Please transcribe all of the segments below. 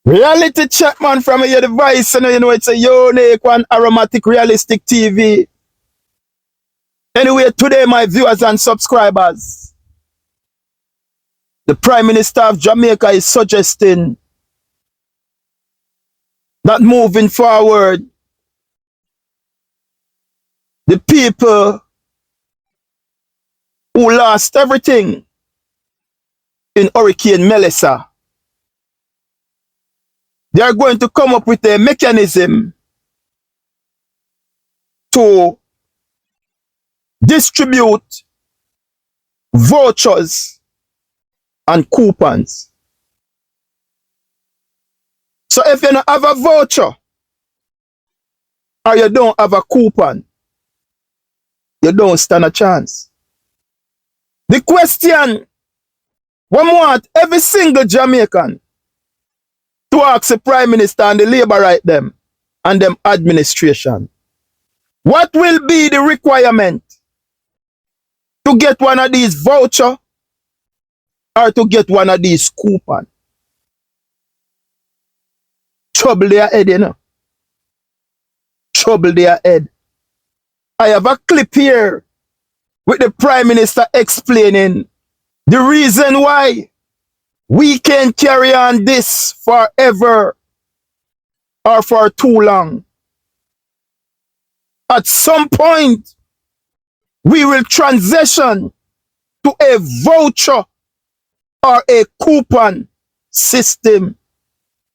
Reality check, man, from your device. You know it's a unique one, aromatic, realistic TV. Anyway, today, my viewers and subscribers, the Prime Minister of Jamaica is suggesting that moving forward, the people who lost everything in Hurricane Melissa, they are going to come up with a mechanism to distribute vouchers and coupons. So if you don't have a voucher or you don't have a coupon, you don't stand a chance. The question, we want every single Jamaican to ask the Prime Minister and the Labour right them and them administration, what will be the requirement to get one of these voucher or to get one of these coupon? Trouble their head, you know. Trouble their head. I have a clip here with the Prime Minister explaining the reason why we can't carry on this forever or for too long. At some point, we will transition to a voucher or a coupon system.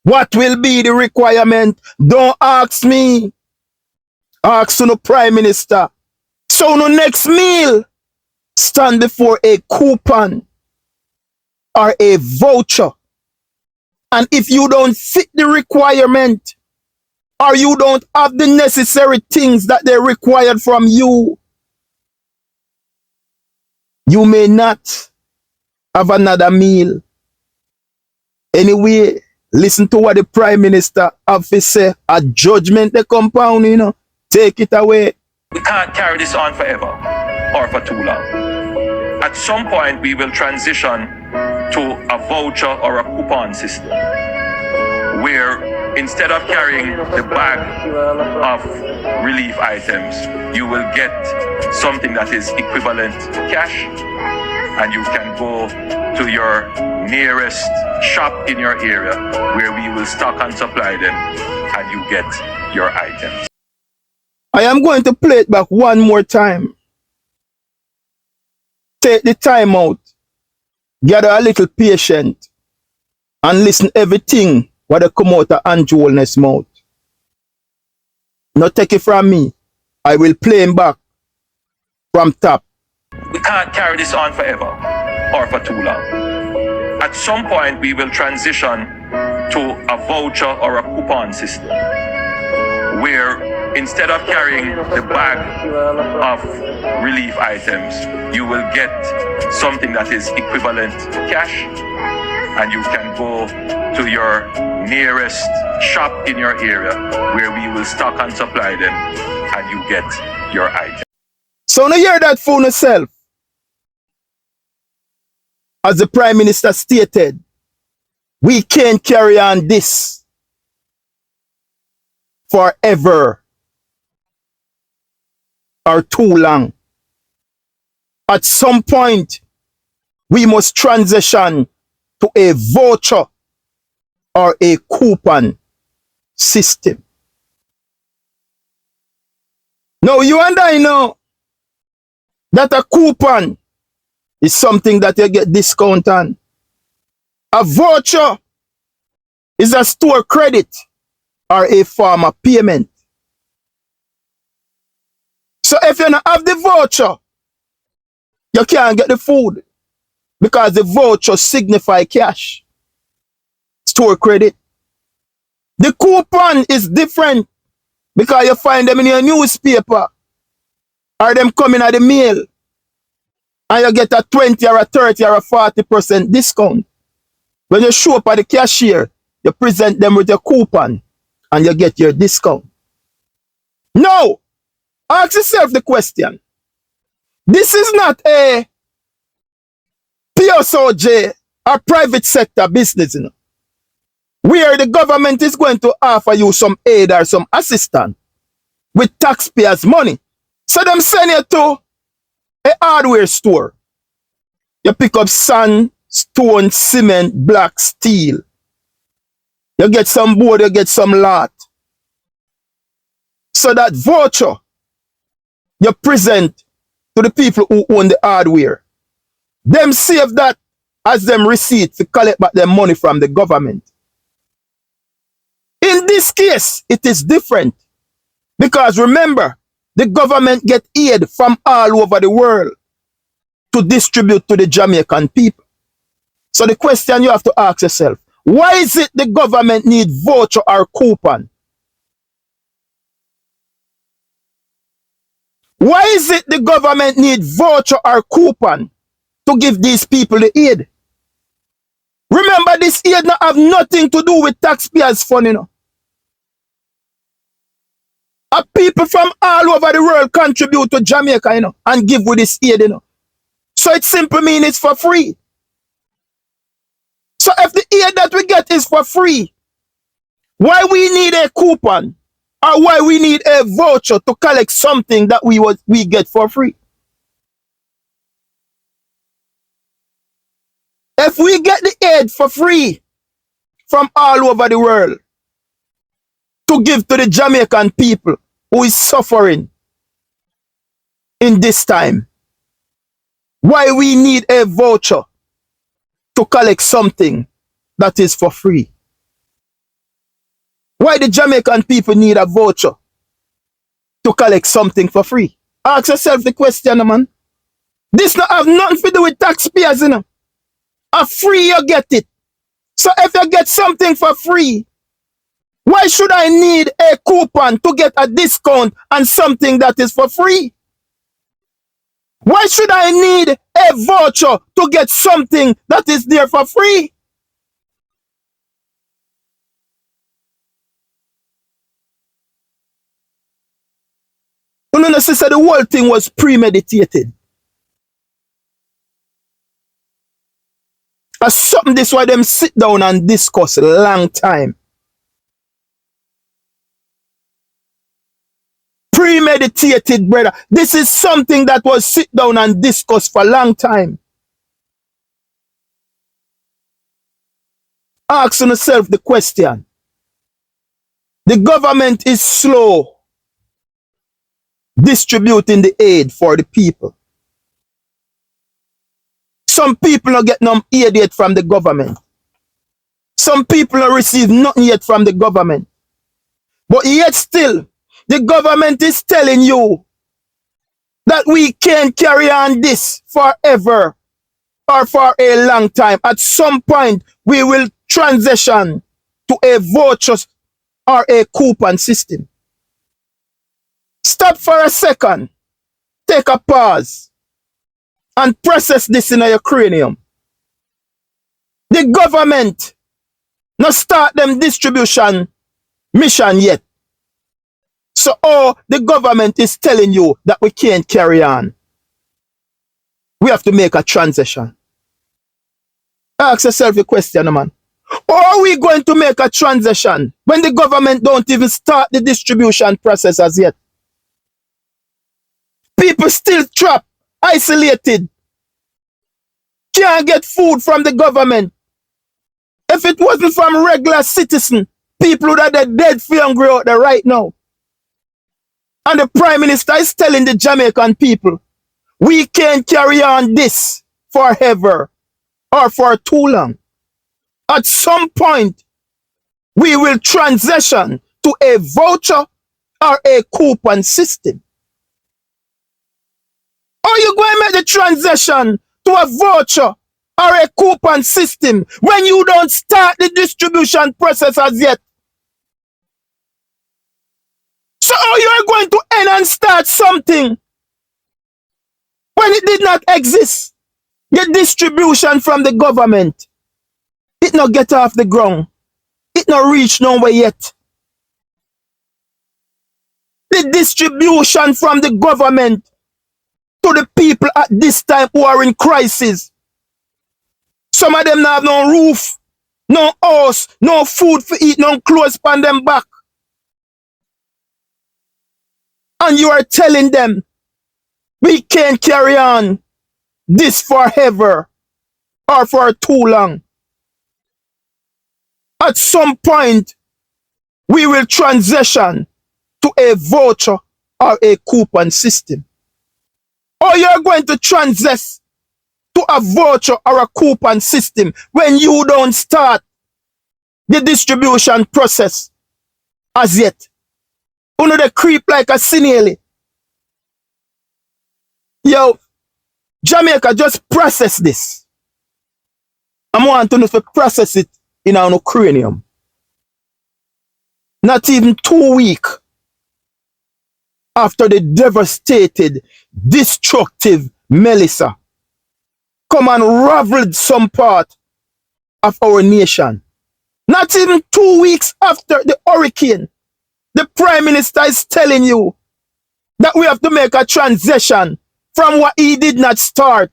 What will be the requirement? Don't ask me. Ask the Prime Minister. So the next meal, stand before a coupon or a voucher. And if you don't fit the requirement or you don't have the necessary things that they required from you, you may not have another meal. Anyway, listen to what the Prime Minister have to say. A judgment the compound, you know. Take it away. We can't carry this on forever or for too long. At some point, we will transition to a voucher or a coupon system where instead of carrying the bag of relief items, you will get something that is equivalent to cash, and you can go to your nearest shop in your area where we will stock and supply them, and you get your items. I am going to play it back one more time. Take the time out, gather a little patient, and listen everything what they come out of Andrew Holness' mouth. Not take it from me. I will play him back from top. We can't carry this on forever or for too long. At some point, we will transition to a voucher or a coupon system where instead of carrying the bag of relief items, you will get something that is equivalent to cash, and you can go to your nearest shop in your area where we will stock and supply them, and you get your items. So now hear that for yourself. As the Prime Minister stated, we can't carry on this forever or too long. At some point, we must transition to a voucher or a coupon system. Now you and I know that a coupon is something that you get discount on. A voucher is a store credit or a form of payment. So if you don't have the voucher, you can't get the food because the voucher signify cash, store credit. The coupon is different because you find them in your newspaper or them coming at the mail and you get a 20 or a 30 or a 40% discount. When you show up at the cashier, you present them with your coupon and you get your discount. No! Ask yourself the question. This is not a PSOJ or private sector business, you know. where the government is going to offer you some aid or some assistance with taxpayers' money. So them send you to a hardware store. You pick up sand, stone, cement, black, steel. You get some board, you get some lot. So that voucher you present to the people who own the hardware. Them save that as them receipt to collect back their money from the government. In this case, it is different. Because remember, the government get aid from all over the world to distribute to the Jamaican people. So the question you have to ask yourself, why is it the government need voucher or coupon? Why is it the government need voucher or coupon to give these people the aid? Remember, this aid not have nothing to do with taxpayers' fund, you know. People from all over the world contribute to Jamaica, you know, and give with this aid, you know. So it simply means it's for free. So if the aid that we get is for free, why we need a coupon or why we need a voucher to collect something that we get for free? If we get the aid for free from all over the world to give to the Jamaican people who is suffering in this time, why we need a voucher to collect something that is for free? Why the Jamaican people need a voucher to collect something for free? Ask yourself the question, man. This not have nothing to do with taxpayers, you know. A free you get it. So if you get something for free, why should I need a coupon to get a discount on something that is for free? Why should I need a voucher to get something that is there for free? You know, sister, the whole thing was premeditated. As something this why them sit down and discuss a long time. Premeditated, brother. This is something that was sit down and discussed for a long time. Ask yourself the question. The government is slow distributing the aid for the people. Some people don't get no aid yet from the government. Some people don't receive nothing yet from the government. But yet still, the government is telling you that we can't carry on this forever or for a long time. At some point, we will transition to a voucher or a coupon system. Stop for a second. Take a pause and process this in your cranium. The government not start them distribution mission yet. So the government is telling you that we can't carry on. We have to make a transition. Ask yourself a question, man. Or are we going to make a transition when the government don't even start the distribution process as yet? People still trapped, isolated, can't get food from the government. If it wasn't from regular citizens, people that are dead for hungry out there right now. And the Prime Minister is telling the Jamaican people, we can't carry on this forever or for too long. At some point, we will transition to a voucher or a coupon system. Or you going to make the transition to a voucher or a coupon system when you don't start the distribution process as yet? So how you are going to end and start something when it did not exist? The distribution from the government, it not get off the ground. It not reach nowhere yet. The distribution from the government to the people at this time who are in crisis. Some of them not have no roof, no house, no food for eat, no clothes on them back. And you are telling them, we can't carry on this forever or for too long. At some point, we will transition to a voucher or a coupon system. Or you're going to transition to a voucher or a coupon system when you don't start the distribution process as yet. You know, they creep like a snail. Yo, Jamaica, just process this. I want to know if you process it in our cranium. Not even 2 weeks after the devastated, destructive Melissa come and raveled some part of our nation. Not even 2 weeks after the hurricane, the Prime Minister is telling you that we have to make a transition from what he did not start.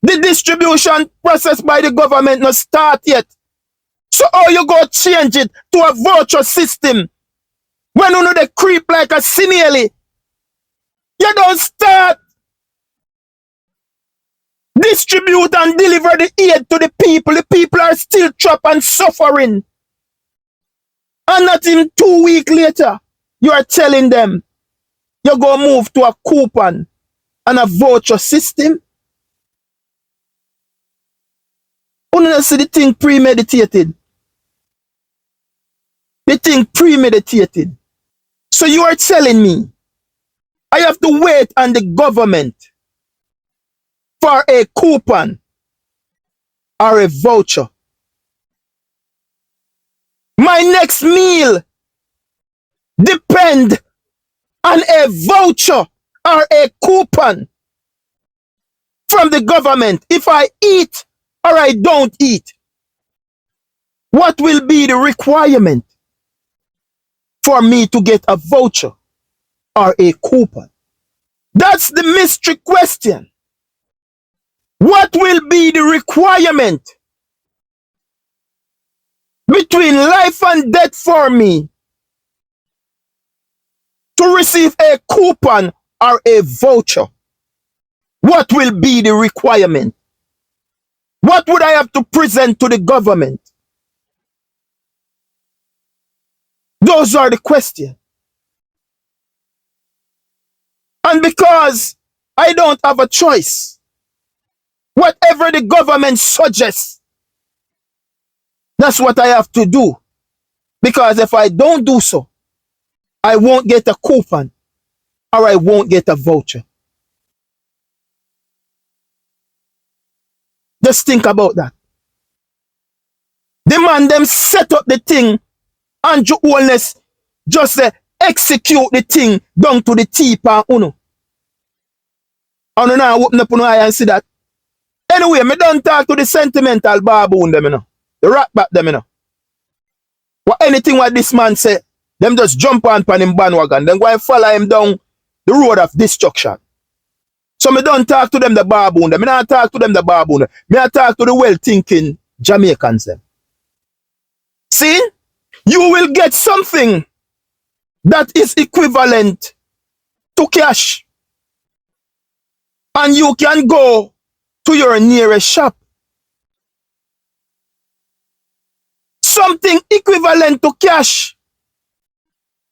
The distribution process by the government not start yet. So how you go change it to a voucher system when you know they creep like a snail? You don't start distribute and deliver the aid to the people. The people are still trapped and suffering. And not even 2 weeks later, you are telling them you go move to a coupon and a voucher system. You don't see the thing premeditated. The thing premeditated. So you are telling me I have to wait on the government for a coupon or a voucher. My next meal depend on a voucher or a coupon from the government. If I eat or I don't eat, what will be the requirement for me to get a voucher or a coupon? That's the mystery question. What will be the requirement between life and death for me to receive a coupon or a voucher? What will be the requirement? What would I have to present to the government? Those are the questions. And because I don't have a choice, whatever the government suggests, that's what I have to do. Because if I don't do so, I won't get a coupon or I won't get a voucher. Just think about that. The man them set up the thing and you only just execute the thing down to the tip and uno. And now open up your eye and see that. Anyway, me don't talk to the sentimental baboon them, you know. The rat back them, you know. What anything what this man say, them just jump on him bandwagon, then go and follow him down the road of destruction. So me don't talk to them the baboon them. Me not talk to them the baboon them. Me I talk to the well-thinking Jamaicans them. See? You will get something that is equivalent to cash. And you can go to your nearest shop. Something equivalent to cash.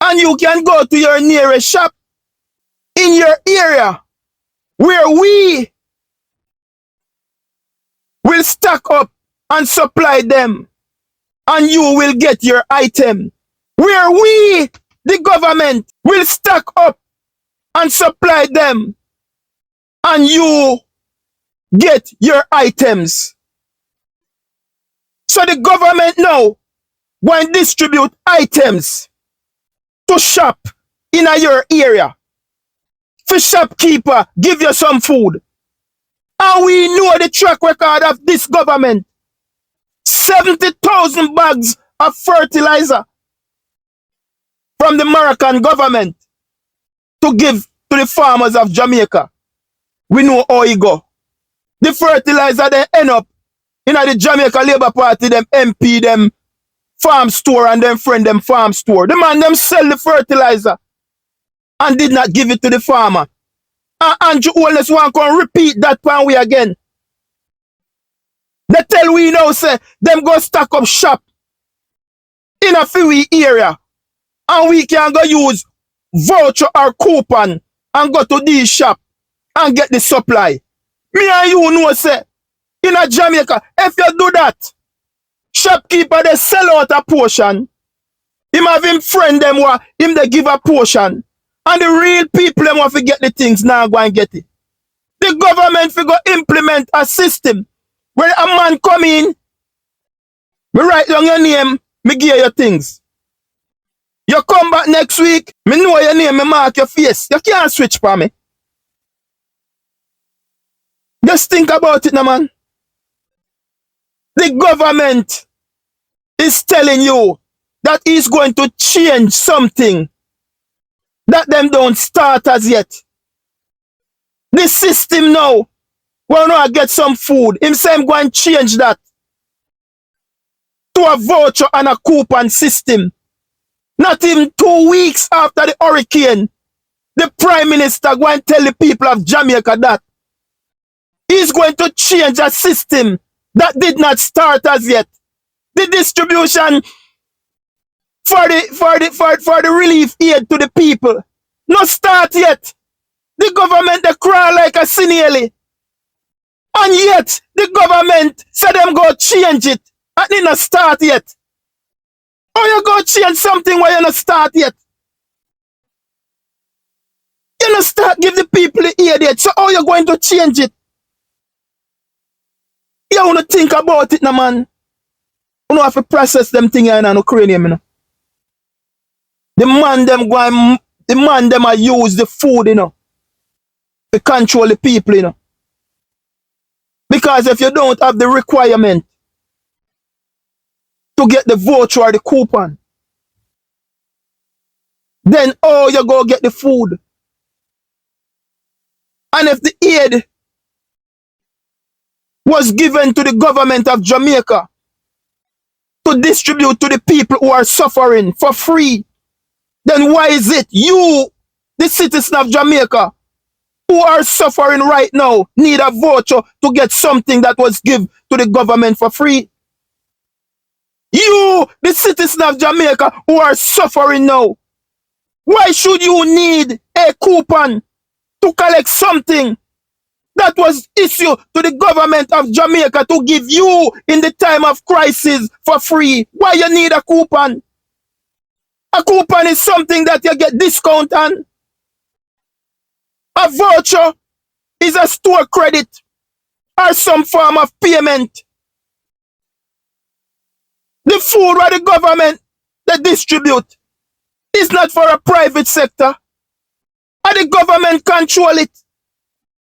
And you can go to your nearest shop in your area where we will stock up and supply them. And you will get your item. Where we, the government, will stock up and supply them. And you get your items. So the government now go and distribute items to shop in your area. For shopkeeper, give you some food. And we know the track record of this government. 70,000 bags of fertilizer from the American government to give to the farmers of Jamaica. We know how it go. The fertilizer they end up In the Jamaica Labour Party, them MP, them farm store and them friend them farm store. The man them sell the fertilizer and did not give it to the farmer. And Andrew Holness want to repeat that pan we again. They tell we now say them go stack up shop in a few area and we can go use voucher or coupon and go to this shop and get the supply. Me and you know say in a Jamaica, if you do that, shopkeeper they sell out a portion. Him have him friend them who him they give a portion. And the real people them want to get the things now go and get it. The government will go implement a system where a man come in, me write down your name, me give you things. You come back next week, me know your name, me mark your face. You can't switch for me. Just think about it now, man. The government is telling you that he's going to change something that them don't start as yet. The system now, well, now I get some food. Him say I'm going to change that to a voucher and a coupon system. Not even 2 weeks after the hurricane, the Prime Minister going to tell the people of Jamaica that he's going to change a system that did not start as yet. The distribution for the relief aid to the people not start yet. The government they cry like a snail. And yet the government said them go change it and it not start yet. Or you go change something where you not start yet. You not start give the people the aid yet. So how you going to change it? You want to think about it now, man. You don't have to process them things in an Ukrainian, you know. The man them a use the food, you know, to control the people, you know. Because if you don't have the requirement to get the voucher or the coupon, then oh, you go get the food. And if the aid was given to the government of Jamaica to distribute to the people who are suffering for free, then why is it you, the citizen of Jamaica, who are suffering right now, need a voucher to get something that was given to the government for free? You, the citizen of Jamaica, who are suffering now, why should you need a coupon to collect something that was issued to the government of Jamaica to give you in the time of crisis for free? Why you need a coupon? A coupon is something that you get discount on. A voucher is a store credit or some form of payment. The food where the government they distribute is not for a private sector. And the government control it.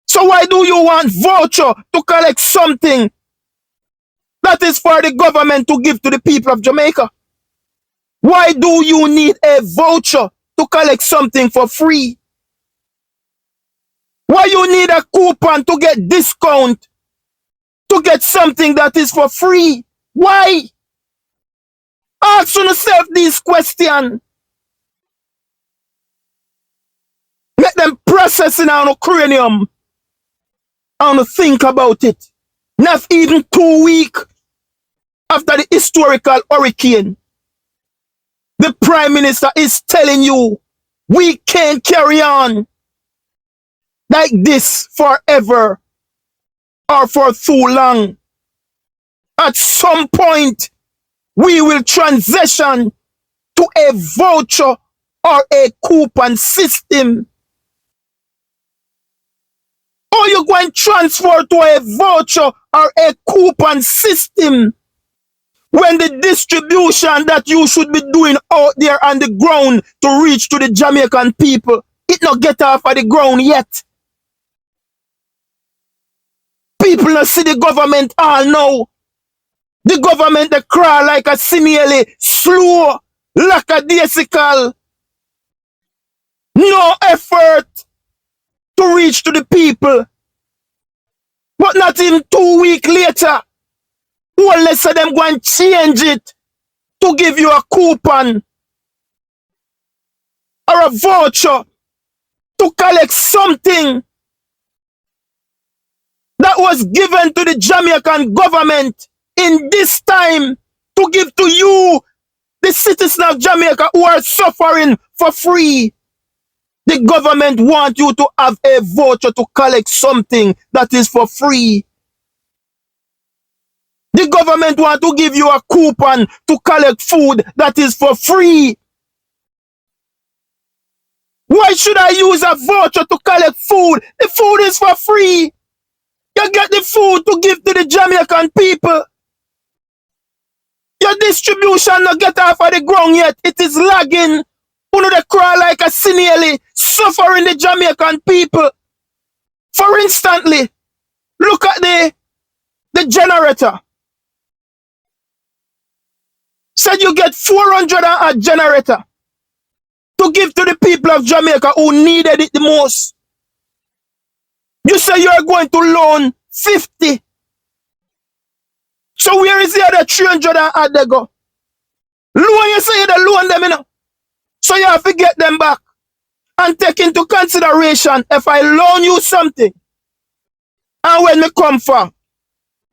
So why do you want voucher to collect something that is for the government to give to the people of Jamaica? Why do you need a voucher to collect something for free? Why you need a coupon to get discount to get something that is for free? Why? Ask yourself these questions. Let them process in our cranium and think about it. Not even 2 weeks after the historical hurricane, the Prime Minister is telling you we can't carry on like this forever or for too long. At some point, we will transition to a voucher or a coupon system. Or you're going to transfer to a voucher or a coupon system when the distribution that you should be doing out there on the ground to reach to the Jamaican people, it not get off of the ground yet. People not see the government all now. The government they cry like a snail, slow, lackadaisical. No effort to reach to the people. But not even 2 weeks later, Only say them go and change it to give you a coupon or a voucher to collect something that was given to the Jamaican government in this time to give to you, the citizens of Jamaica who are suffering for free. The government want you to have a voucher to collect something that is for free. The government want to give you a coupon to collect food that is for free. Why should I use a voucher to collect food? The food is for free. You get the food to give to the Jamaican people. Your distribution not get off of the ground yet. It is lagging. You know they crawl like a snail, suffering the Jamaican people. For instantly, look at the generator. Said you get 400 a generator to give to the people of Jamaica who needed it the most. You say you are going to loan 50. So where is the other 300 and they go? Loan, you say you loan them, you know. So you have to get them back and take into consideration if I loan you something and when me come for,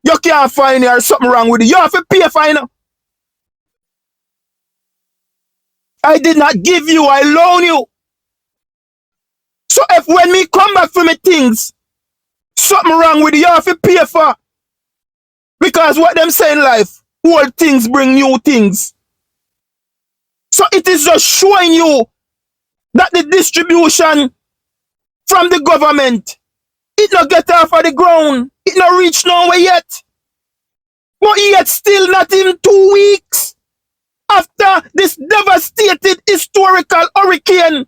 you can't find there something wrong with it. You have to pay for it, you know. I did not give you, I loan you. So if when me come back for me things, something wrong with it, you have to pay for. Because what them say in life, old things bring new things. So it is just showing you that the distribution from the government, it not get off of the ground. It not reach nowhere yet. But yet still not in 2 weeks after this devastated historical hurricane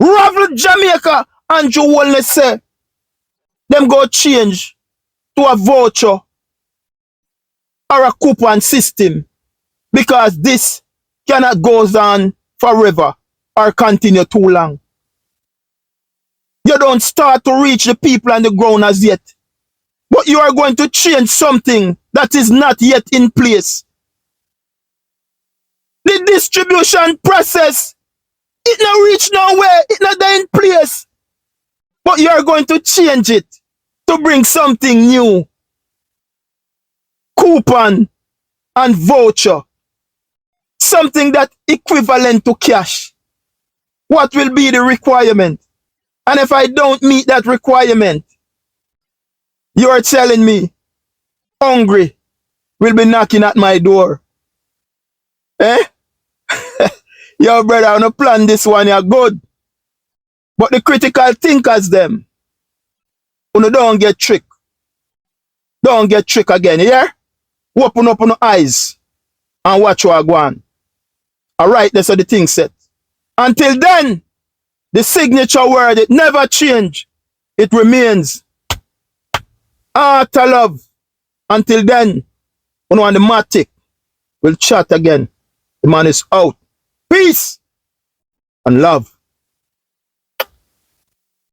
raveled Jamaica, Andrew Wellness say, them go change to a voucher or a coupon system because this cannot go on forever or continue too long. You don't start to reach the people on the ground as yet, but you are going to change something that is not yet in place. The distribution process, it not reach nowhere, it not there in place, but you are going to change it to bring something new. Coupon and voucher. Something that equivalent to cash. What will be the requirement? And if I don't meet that requirement, you are telling me hungry will be knocking at my door. Eh? Yo, brother, I don't plan this one, you're good. But the critical thinkers, them, you don't get tricked. Don't get tricked again, yeah? Open up your eyes and watch what go on. Alright, that's how the thing set. Until then, the signature word, it never change. It remains. Art of love. Until then, you know, on the matic, we'll chat again. The man is out. Peace and love.